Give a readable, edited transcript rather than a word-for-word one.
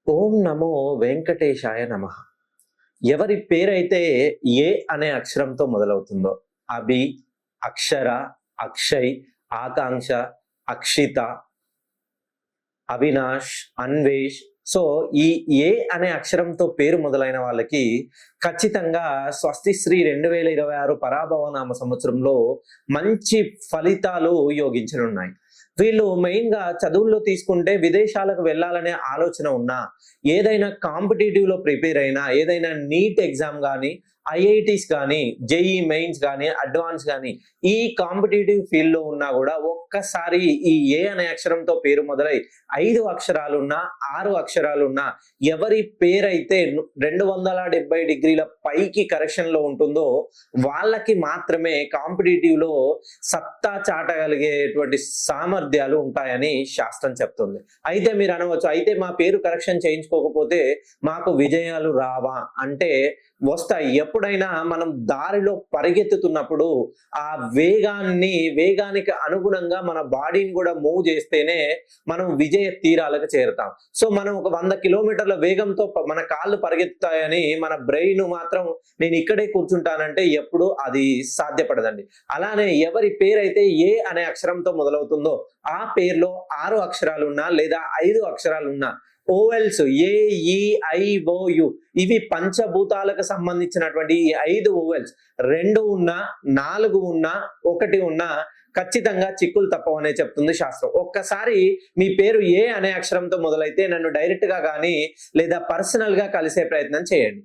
ఓం నమో వెంకటేశాయ నమః. ఎవరి పేరైతే ఏ అనే అక్షరంతో మొదలవుతుందో అభి, అక్షర, అక్షయ్, ఆకాంక్ష, అక్షిత, అవినాష్, అన్వేష్, సో ఈ ఏ అనే అక్షరంతో పేరు మొదలైన వాళ్ళకి ఖచ్చితంగా స్వస్తిశ్రీ 2026 పరాభవనామ సంవత్సరంలో మంచి ఫలితాలు యోగించనున్నాయి. వీళ్ళు మెయిన్ గా చదువుల్లో తీసుకుంటే విదేశాలకు వెళ్ళాలనే ఆలోచన ఉన్నా, ఏదైనా కాంపిటేటివ్ లో ప్రిపేర్ అయినా, ఏదైనా నీట్ ఎగ్జామ్ కానీ, ఐఐటీస్ కానీ, జేఈ మెయిన్స్ కానీ, అడ్వాన్స్ కానీ, ఈ కాంపిటేటివ్ ఫీల్డ్ లో ఉన్నా కూడా ఒక్కసారి ఈ ఏ అనే అక్షరంతో పేరు మొదలై 5 అక్షరాలున్నా 6 అక్షరాలున్నా ఎవరి పేరైతే 270 డిగ్రీల పైకి కరెక్షన్ లో ఉంటుందో వాళ్ళకి మాత్రమే కాంపిటేటివ్ లో సత్తా చాటగలిగేటువంటి సామర్థ్యాలు ఉంటాయని శాస్త్రం చెప్తుంది. అయితే మీరు అనవచ్చు, అయితే మా పేరు కరెక్షన్ చేయించుకోకపోతే మాకు విజయాలు రావా అంటే వస్తాయి. ఎప్పుడైనా మనం దారిలో పరిగెత్తుతున్నప్పుడు ఆ వేగానికి అనుగుణంగా మన బాడీని కూడా మూవ్ చేస్తేనే మనం విజయ తీరాలకు చేరుతాం. సో మనం ఒక 100 కిలోమీటర్ల వేగంతో మన కాళ్ళు పరిగెత్తుతాయని మన బ్రెయిన్ మాత్రం నేను ఇక్కడే కూర్చుంటానంటే ఎప్పుడు అది సాధ్యపడదండి. అలానే ఎవరి పేరైతే ఏ అనే అక్షరంతో మొదలవుతుందో ఆ పేరులో 6 అక్షరాలున్నా లేదా 5 అక్షరాలున్నా ఓవెల్స్ AEIOU ఇవి పంచభూతాలకు సంబంధించినటువంటి ఈ 5 ఓవెల్స్ 2 ఉన్నా 4 ఉన్నా 1 ఉన్నా ఖచ్చితంగా చిక్కులు తప్పవనే చెప్తుంది శాస్త్రం. ఒక్కసారి మీ పేరు ఏ అనే అక్షరంతో మొదలైతే నన్ను డైరెక్ట్ గా కానీ లేదా పర్సనల్ గా కలిసే ప్రయత్నం చేయండి.